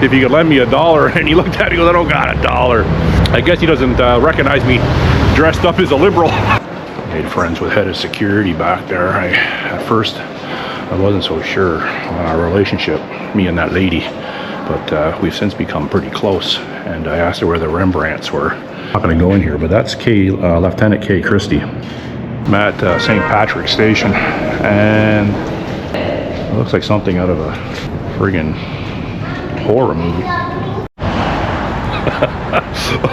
if he could lend me $1. And he looked at it, he goes, I don't got $1. I guess he doesn't recognize me dressed up as a liberal. Made friends with head of security back there. At first, I wasn't so sure on our relationship, me and that lady, but we've since become pretty close. And I asked her where the Rembrandts were. I'm not going to go in here, but that's Lieutenant K. Christie. I'm at St. Patrick's Station, and it looks like something out of a friggin' horror movie.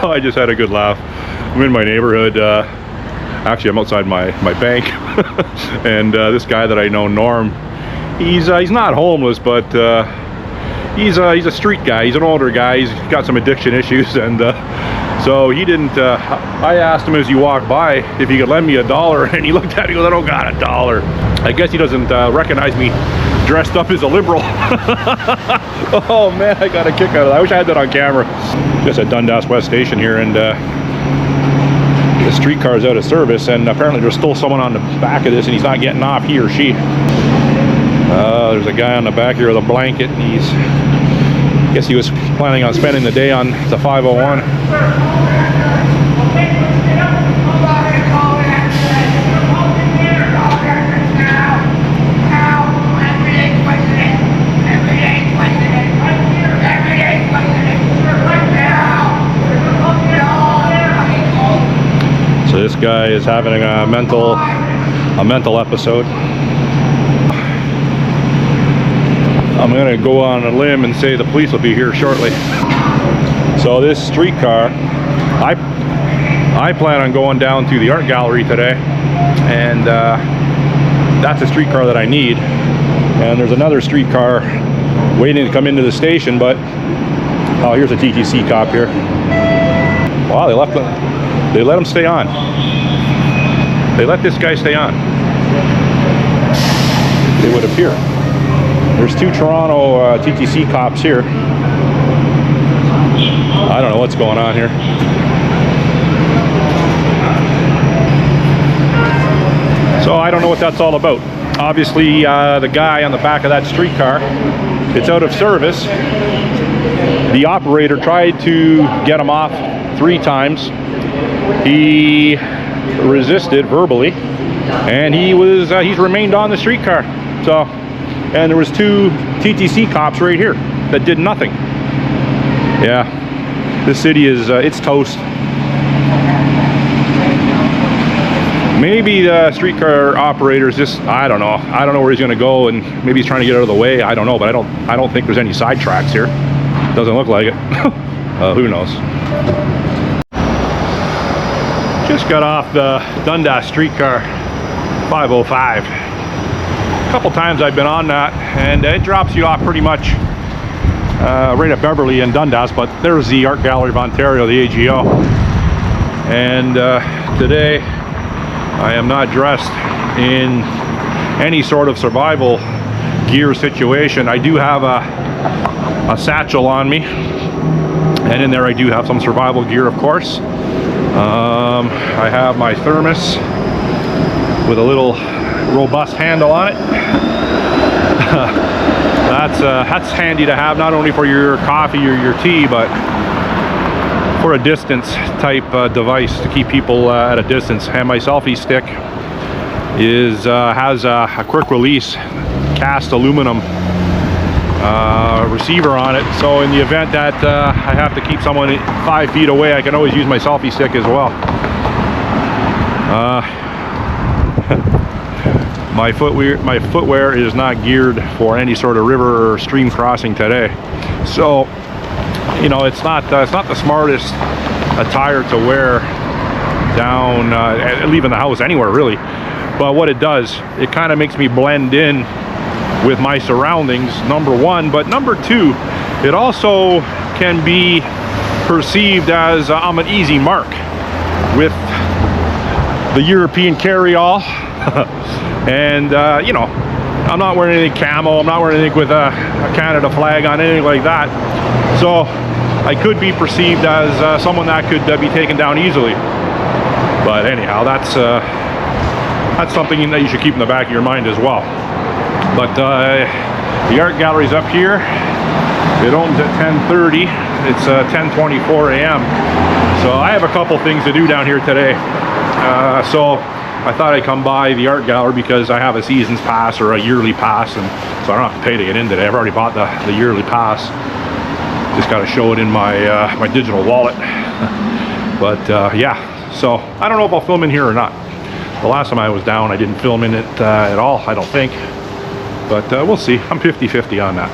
Oh, I just had a good laugh. I'm in my neighborhood. Actually, I'm outside my bank, and this guy that I know, Norm, he's not homeless, but he's a street guy. He's an older guy. He's got some addiction issues, and so he didn't. I asked him as he walked by if he could lend me $1, and he looked at it. He goes, I don't got $1. I guess he doesn't recognize me dressed up as a liberal. Oh man, I got a kick out of that. I wish I had that on camera. Just at Dundas West Station here, and the streetcar is out of service, and apparently there's still someone on the back of this, and he's not getting off, he or she. There's a guy on the back here with a blanket, and I guess he was planning on spending the day on the 501. So this guy is having a mental episode. I'm gonna go on a limb and say the police will be here shortly. So this streetcar, I plan on going down to the art gallery today, and that's a streetcar that I need. And there's another streetcar waiting to come into the station, but oh, here's a TTC cop here. Wow, they let him stay on. They let this guy stay on. They would appear. There's two Toronto TTC cops here. I don't know what's going on here. So I don't know what that's all about. Obviously, the guy on the back of that streetcar, it's out of service. The operator tried to get him off 3 times. He resisted verbally, and he's remained on the streetcar. So, and there was 2 TTC cops right here that did nothing. Yeah, this city is it's toast. Maybe the streetcar operator is just, I don't know where he's going to go, and maybe he's trying to get out of the way. I don't know, but I don't think there's any side tracks here. Doesn't look like it. Who knows? Just got off the Dundas streetcar 505. A couple times I've been on that, and it drops you off pretty much right at Beverly and Dundas, but there's the Art Gallery of Ontario, the AGO. And today I am not dressed in any sort of survival gear situation. I do have a satchel on me, and in there I do have some survival gear, of course. I have my thermos with a little robust handle on it. That's handy to have, not only for your coffee or your tea, but for a distance type device to keep people at a distance. And my selfie stick has a quick release cast aluminum receiver on it, so in the event that I have to keep someone 5 feet away, I can always use my selfie stick as well. My footwear is not geared for any sort of river or stream crossing today, so you know, it's not the smartest attire to wear down leaving the house anywhere really. But what it does, it kind of makes me blend in with my surroundings, number one, but number two, it also can be perceived as I'm an easy mark with the European carry-all. And you know, I'm not wearing anything camo, I'm not wearing anything with a Canada flag on, anything like that, so I could be perceived as someone that could be taken down easily. But anyhow, that's something that you should keep in the back of your mind as well. But the art gallery's up here, It opens at 10:30. It's 10:24 a.m. So I have a couple things to do down here today. So I thought I'd come by the art gallery because I have a season's pass or a yearly pass, and so I don't have to pay to get in today. I've already bought the yearly pass. Just got to show it in my my digital wallet. But yeah, so I don't know if I'll film in here or not. The last time I was down, I didn't film in it at all, I don't think. But we'll see. I'm 50-50 on that.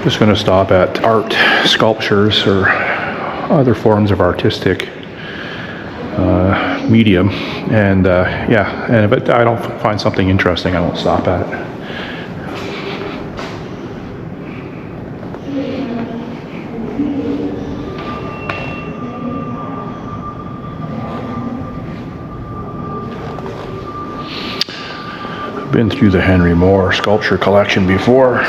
Just going to stop at art, sculptures, or other forms of artistic medium, and yeah, and if I don't find something interesting, I won't stop at it. I've been through the Henry Moore sculpture collection before.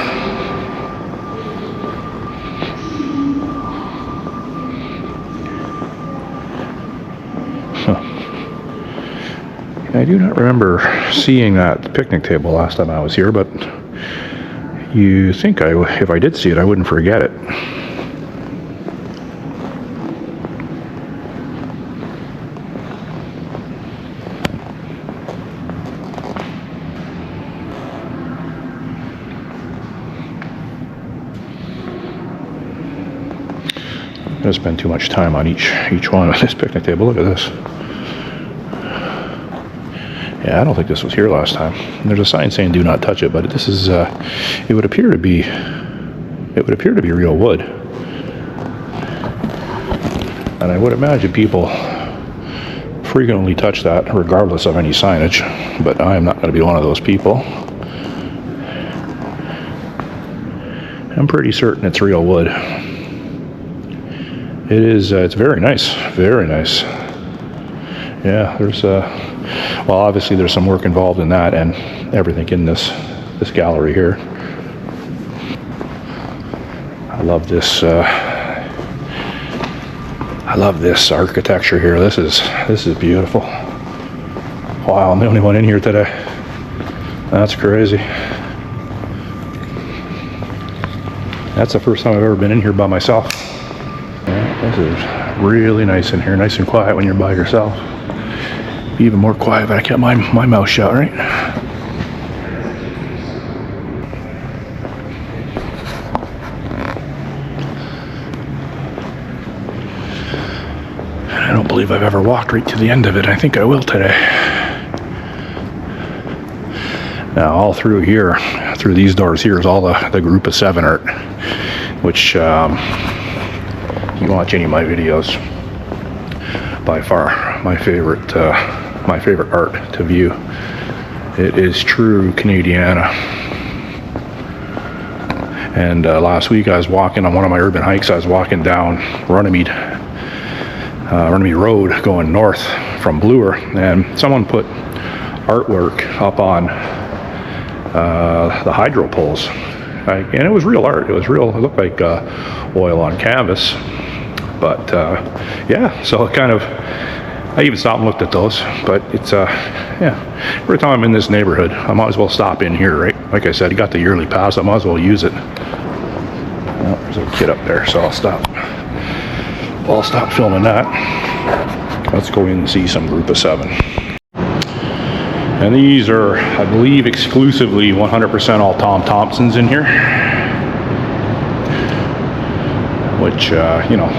I do not remember seeing that picnic table last time I was here, but you think if I did see it, I wouldn't forget it. I'm going to spend too much time on each one on this picnic table. Look at this. Yeah, I don't think this was here last time. There's a sign saying "Do not touch it," but this is. It would appear to be real wood, and I would imagine people frequently touch that, regardless of any signage. But I am not going to be one of those people. I'm pretty certain it's real wood. It is. It's very nice. Very nice. Yeah, there's well, obviously there's some work involved in that and everything in this gallery here. I love this architecture here. This is beautiful. Wow, I'm the only one in here today. That's crazy. That's the first time I've ever been in here by myself. Yeah, this is really nice in here, nice and quiet when you're by yourself. Even more quiet, but I kept my mouth shut, right? I don't believe I've ever walked right to the end of it. I think I will today. Now, all through here, through these doors here, is all the Group of 7 art, which you watch any of my videos, by far my favorite art to view. It is true Canadiana. And last week I was walking on one of my urban hikes. I was walking down Runnymede Road going north from Bloor, and someone put artwork up on the hydro poles, and it was real art. It looked like oil on canvas. But yeah, so it kind of, I even stopped and looked at those. But it's yeah, every time I'm in this neighborhood, I might as well stop in here, right? Like I said, you got the yearly pass, I might as well use it. Well, there's a kid up there, so I'll stop filming that. Let's go in and see some Group of 7. And these are, I believe, exclusively 100% all Tom Thompsons in here, which you know,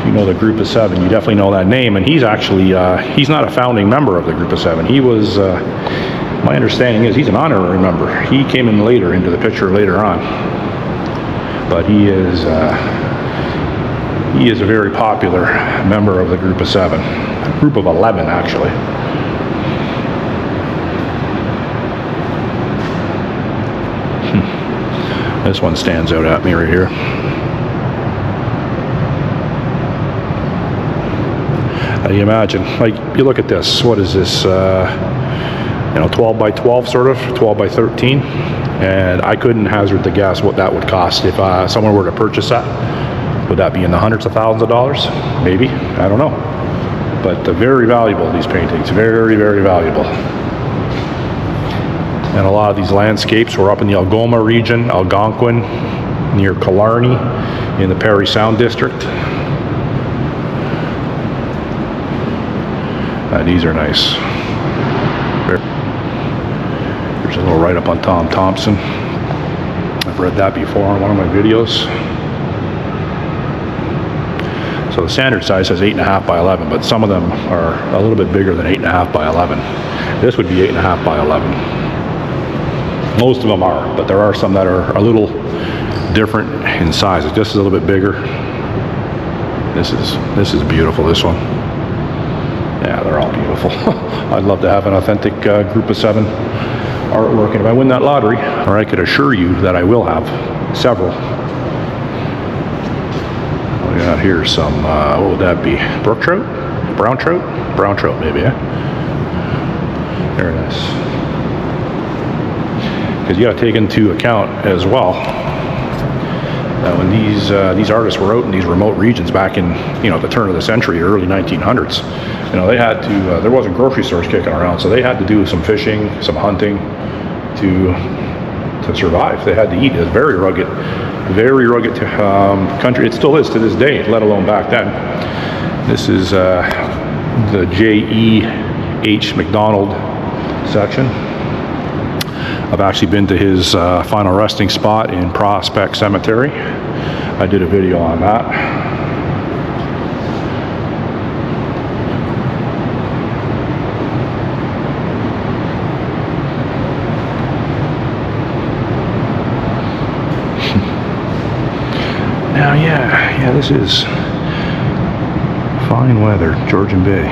you know the Group of 7, you definitely know that name. And he's actually, he's not a founding member of the Group of 7. He was, my understanding is he's an honorary member. He came in later into the picture later on. But he is a very popular member of the Group of 7. A group of 11, actually. This one stands out at me right here. How do you imagine? Like, you look at this. What is this? You know, 12 by 12, sort of 12 by 13. And I couldn't hazard to guess what that would cost if someone were to purchase that. Would that be in the hundreds of thousands of dollars? Maybe. I don't know. But very valuable, these paintings. Very, very valuable. And a lot of these landscapes were up in the Algoma region, Algonquin, near Killarney, in the Parry Sound District. These are nice. There's a little write-up on Tom Thompson. I've read that before on one of my videos. So the standard size says 8.5 by 11, but some of them are a little bit bigger than 8.5 by 11. This would be 8.5 by 11. Most of them are, but there are some that are a little different in size. This is a little bit bigger. This is beautiful, this one. Yeah, they're all beautiful. I'd love to have an authentic group of 7 artwork, and if I win that lottery, or I could assure you that I will have several. We got here some, what would that be? Brook trout? Brown trout? Brown trout, maybe, yeah? Very nice. Because you got to take into account as well that when these artists were out in these remote regions back in, you know, the turn of the century, early 1900s, you know, they had to, there wasn't grocery stores kicking around, so they had to do some fishing, some hunting to survive. They had to eat. It was very rugged country. It still is to this day, let alone back then. This is the J.E.H. McDonald section. I've actually been to his final resting spot in Prospect Cemetery. I did a video on that. Now, yeah, this is fine weather, Georgian Bay.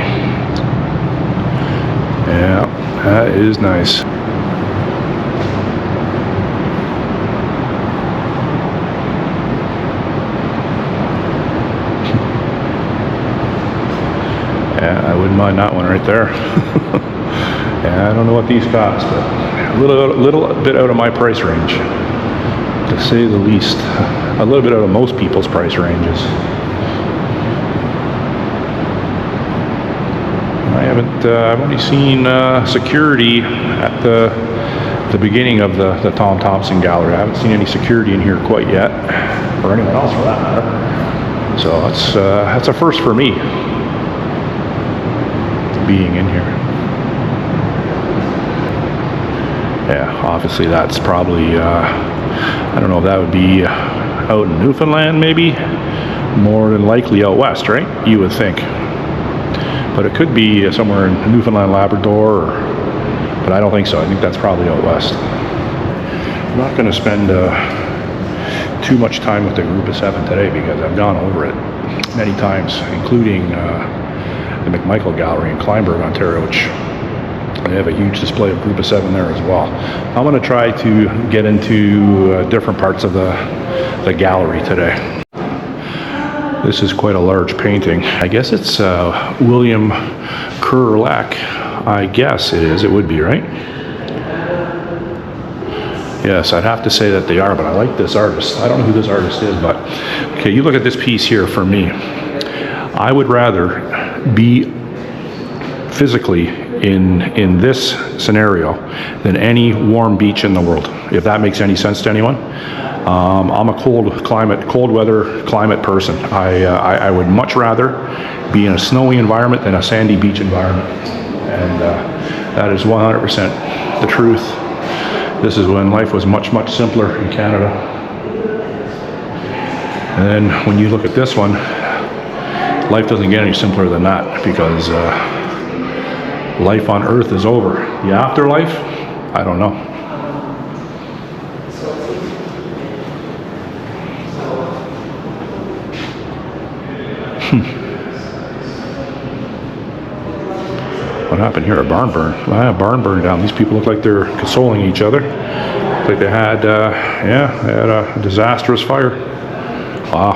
Yeah, that is nice. Yeah, I wouldn't mind that one right there. Yeah, I don't know what these cost, but a little bit out of my price range, to say the least. A little bit out of most people's price ranges. I've only seen security at the beginning of the Tom Thompson gallery. I haven't seen any security in here quite yet, or anyone else for that matter. So that's a first for me, being in here. Yeah, obviously that's probably, I don't know if that would be out in Newfoundland, maybe. More than likely out west, right? You would think. But it could be somewhere in Newfoundland, Labrador, but I don't think so. I think that's probably out west. I'm not going to spend too much time with the group of 7 today because I've gone over it many times, including the McMichael Gallery in Kleinburg, Ontario, which they have a huge display of group of 7 there as well. I'm going to try to get into different parts of the gallery today. This is quite a large painting. I guess it's William Kurlack. I guess it is. It would be, right? Yes, I'd have to say that they are, but I like this artist. I don't know who this artist is, but okay, you look at this piece here for me. I would rather be physically in this scenario than any warm beach in the world, if that makes any sense to anyone. I'm a cold weather climate person. I would much rather be in a snowy environment than a sandy beach environment, and that is 100% the truth. This is when life was much simpler in Canada. And then when you look at this one, life doesn't get any simpler than that, because life on Earth is over. The afterlife, I don't know. What happened here? A barn burn. A barn burn down. These people look like they're consoling each other. Like they had, they had a disastrous fire. Wow.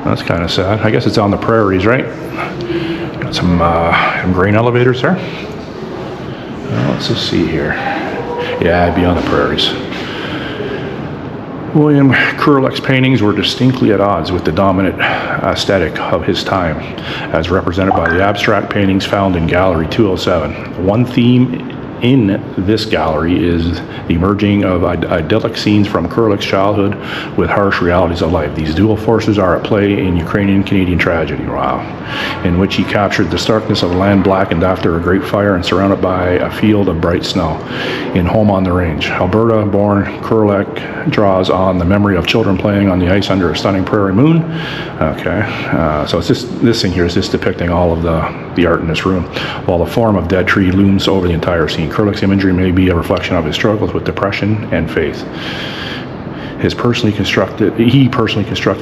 That's kind of sad. I guess it's on the prairies, right? Got some grain elevators there. Let's just see here. Yeah, I'd be on the prairies. William Kurlack's paintings were distinctly at odds with the dominant aesthetic of his time, as represented by the abstract paintings found in Gallery 207. One theme in this gallery is the merging of idyllic scenes from Kurlik's childhood with harsh realities of life. These dual forces are at play in Ukrainian-Canadian tragedy, wow, in which he captured the starkness of land blackened after a great fire and surrounded by a field of bright snow in Home on the Range. Alberta-born Kurlik draws on the memory of children playing on the ice under a stunning prairie moon. Okay, so it's this thing here is just depicting all of the art in this room, while the form of dead tree looms over the entire scene. Kurlik's imagery may be a reflection of his struggles with depression and faith. He personally constructed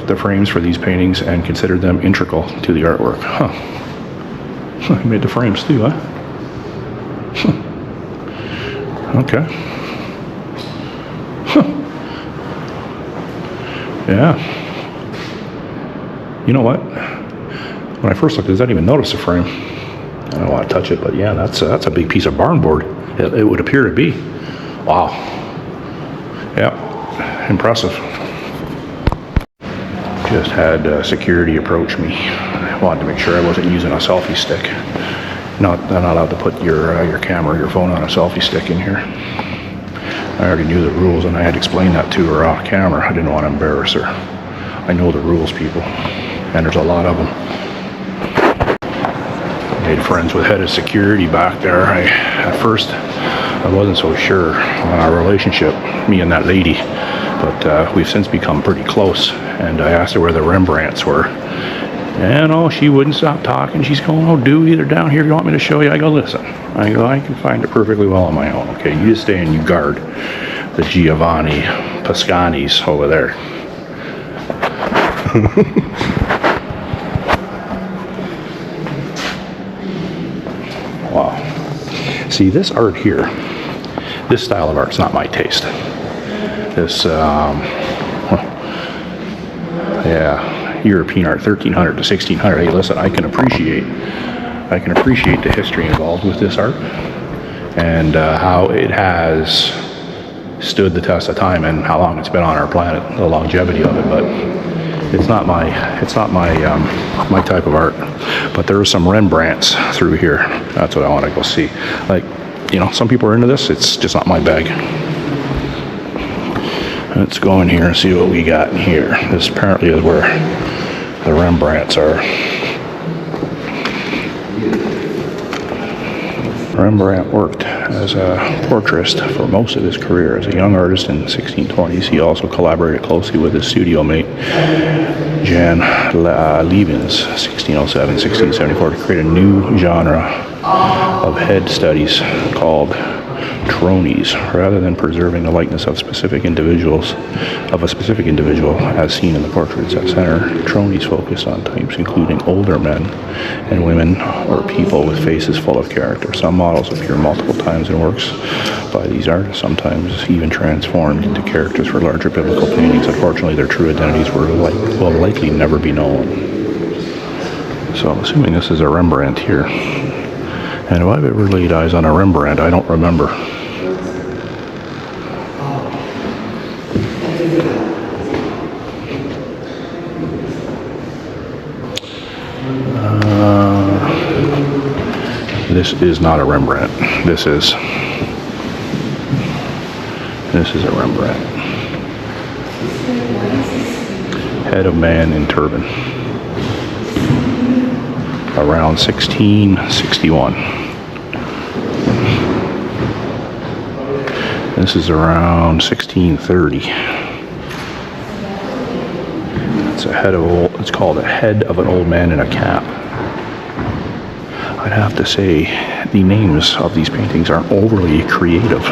the frames for these paintings and considered them integral to the artwork. Huh. He made the frames too, huh? Okay. Huh. Yeah. You know what? When I first looked at this, I didn't even notice the frame. I don't want to touch it, but yeah, that's a big piece of barn board. It would appear to be. Wow. Yeah, impressive. Just had security approach me. I wanted to make sure I wasn't using a selfie stick. They're not allowed to put your camera or your phone on a selfie stick in here. I already knew the rules, and I had explained that to her off camera. I didn't want to embarrass her. I know the rules, people, and there's a lot of them. Made friends with head of security back there. At first, I wasn't so sure on our relationship, me and that lady, but we've since become pretty close. And I asked her where the Rembrandts were, and she wouldn't stop talking. She's going, "Oh, Dewey, they're down here. If you want me to show you?" I go, "Listen," I go, "I can find it perfectly well on my own. Okay, you just stay and you guard the Giovanni Pascanis over there." Wow. See, this art here, this style of art's not my taste. This, European art, 1300 to 1600. Hey, listen, I can appreciate the history involved with this art and how it has stood the test of time and how long it's been on our planet, the longevity of it. But it's not my type of art. But there are some Rembrandts through here. That's what I want to go see. Like, some people are into this. It's just not my bag. Let's go in here and see what we got in here. This apparently is where the Rembrandts are. Rembrandt worked as a portraitist for most of his career. As a young artist in the 1620s, he also collaborated closely with his studio mate, Jan Levens, 1607-1674, to create a new genre of head studies called tronies. Rather than preserving the likeness of a specific individual as seen in the portraits at center, tronies focused on types including older men and women or people with faces full of character. Some models appear multiple times in works by these artists, sometimes even transformed into characters for larger biblical paintings. Unfortunately, their true identities will likely never be known. So I'm assuming this is a Rembrandt here. And if I've ever laid eyes on a Rembrandt, I don't remember. This is not a Rembrandt. This is a Rembrandt. Head of man in turban. Around 1661. This is around 1630. It's called a head of an old man in a cap. I'd have to say the names of these paintings aren't overly creative.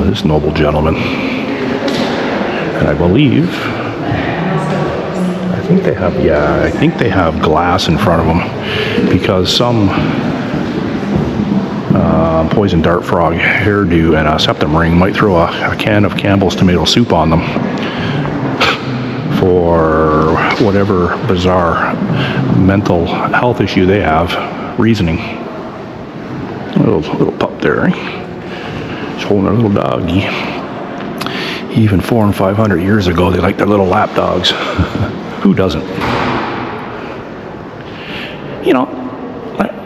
This noble gentleman, and I think they have glass in front of them, because some poison dart frog hairdo and a septum ring might throw a can of Campbell's tomato soup on them for whatever bizarre mental health issue they have, reasoning. Little pup there, eh? He's holding a little doggy. Even 400 and 500 years ago, they liked their little lap dogs. Who doesn't?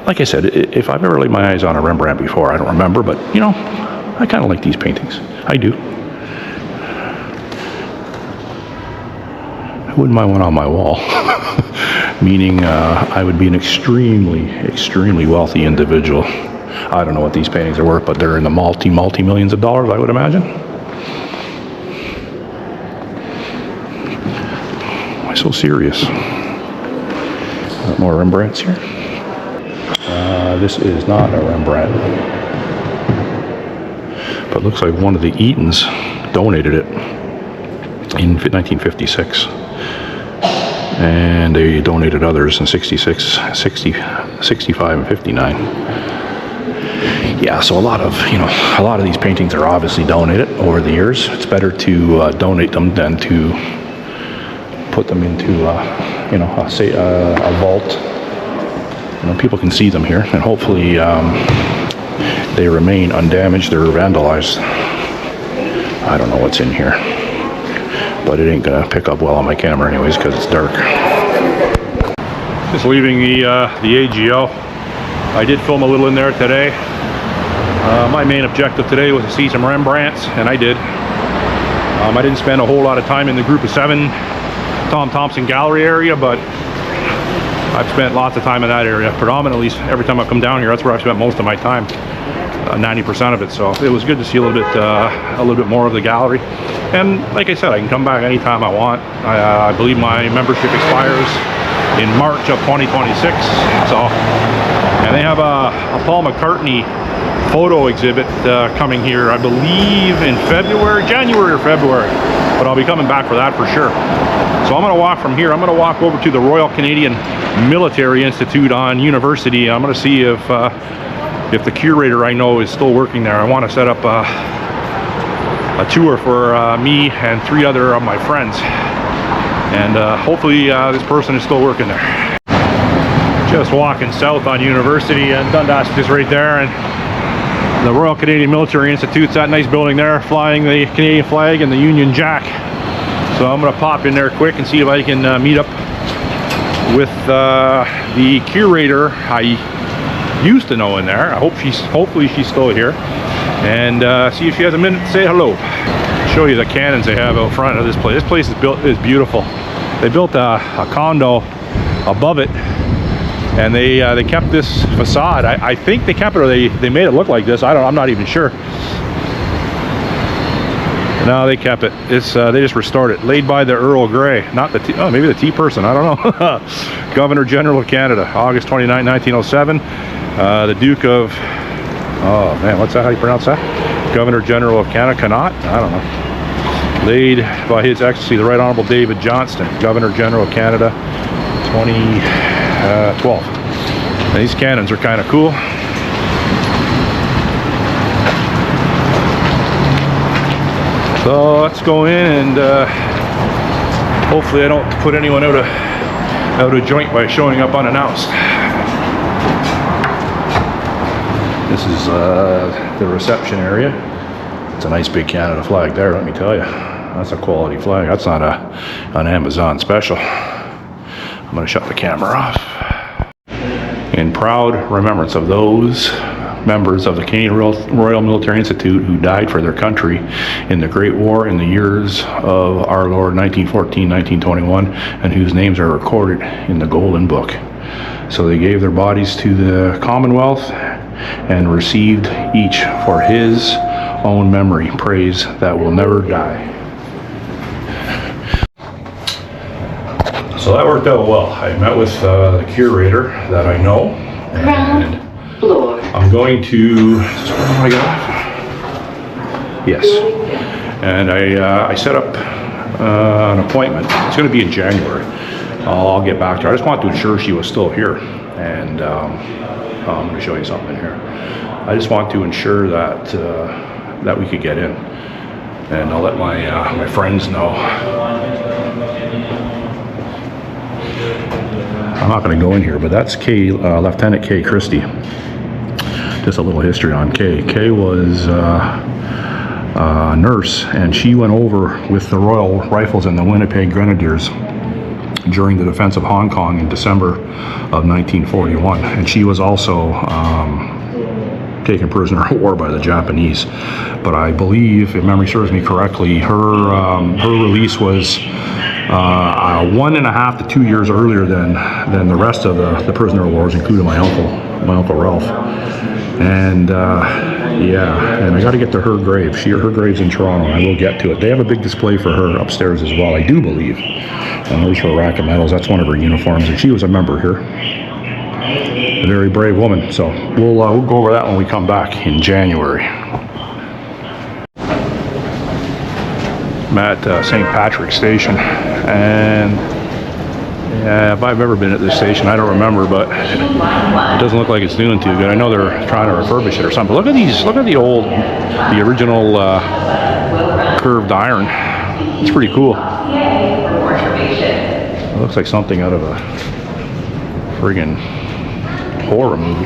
like I said, if I've ever laid my eyes on a Rembrandt before, I don't remember, but you know, I kind of like these paintings. I do. I wouldn't mind one on my wall. Meaning I would be an extremely wealthy individual. I don't know what these paintings are worth, but they're in the multi-millions of dollars, I would imagine. Why so serious? More Rembrandts here. This is not a Rembrandt, but looks like one of the Eatons donated it in 1956. And they donated others in 66, 60, 65, and 59. Yeah, so a lot of these paintings are obviously donated over the years. It's better to donate them than to put them into, a vault. You know, people can see them here, and hopefully they remain undamaged or vandalized. I don't know what's in here, but it ain't gonna pick up well on my camera anyways because it's dark. Just leaving the AGO. I did film a little in there today. My main objective today was to see some Rembrandts, and I did. I didn't spend a whole lot of time in the Group of 7 Tom Thompson Gallery area, but I've spent lots of time in that area. Predominantly, every time I come down here, that's where I've spent most of my time, 90% of it. So it was good to see a little bit more of the gallery. And like I said, I can come back anytime I want. I believe my membership expires in March of 2026. So, and they have a Paul McCartney photo exhibit coming here, I believe in January or February. But I'll be coming back for that for sure. So I'm going to walk from here. I'm going to walk over to the Royal Canadian Military Institute on University. I'm going to see if the curator I know is still working there. I want to set up a tour for me and 3 other of my friends. And hopefully this person is still working there. Just walking south on University, and Dundas is right there. And the Royal Canadian Military Institute's that nice building there, flying the Canadian flag and the Union Jack. So I'm going to pop in there quick and see if I can meet up with the curator I used to know in there. Hopefully she's still here, and see if she has a minute to say hello. Show you the cannons they have out front of this place. This place is beautiful. They built a condo above it, and they kept this facade. I think they kept it, or they made it look like this. I'm not even sure. No, they kept it. They just restored it. Laid by the Earl Grey, not the maybe the tea person. I don't know. Governor General of Canada, August 29, 1907. The Duke of, oh man, what's that? How do you pronounce that? Governor General of Canada, Connaught? I don't know. Laid by His Excellency the Right Honorable David Johnston, Governor General of Canada, 2012. And these cannons are kind of cool. So let's go in, and hopefully I don't put anyone out of joint by showing up unannounced. This is the reception area. It's a nice big Canada flag there, let me tell you. That's a quality flag. That's not an Amazon special. I'm going to shut the camera off. In proud remembrance of those members of the Canadian Royal Military Institute who died for their country in the Great War in the years of our Lord 1914, 1921, and whose names are recorded in the Golden Book. So they gave their bodies to the Commonwealth and received each for his own memory praise that will never die. So that worked out well. I met with the curator that I know, and I'm going to, yes, and I set up an appointment. It's going to be in January. I'll get back to her. I just wanted to ensure she was still here, and I'm going to show you something here. I just want to ensure that that we could get in, and I'll let my friends know. I'm not going to go in here, but that's Lieutenant Kay Christie. Just a little history on Kay. Kay was a nurse, and she went over with the Royal Rifles and the Winnipeg Grenadiers during the defense of Hong Kong in December of 1941, and she was also taken prisoner of war by the Japanese. But I believe, if memory serves me correctly, her release was 1.5 to 2 years earlier than the rest of the prisoner of wars, including my uncle Ralph. And yeah, and I got to get to her grave. Her grave's in Toronto, and I will get to it. They have a big display for her upstairs as well, I do believe. And there's her rack of medals. That's one of her uniforms, and she was a member here. A very brave woman. So we'll go over that when we come back in January. I'm at St. Patrick's Station, and yeah, if I've ever been at this station, I don't remember, but it doesn't look like it's doing too good. I know they're trying to refurbish it or something. But look at the original curved iron. It's pretty cool. It looks like something out of a friggin' horror movie.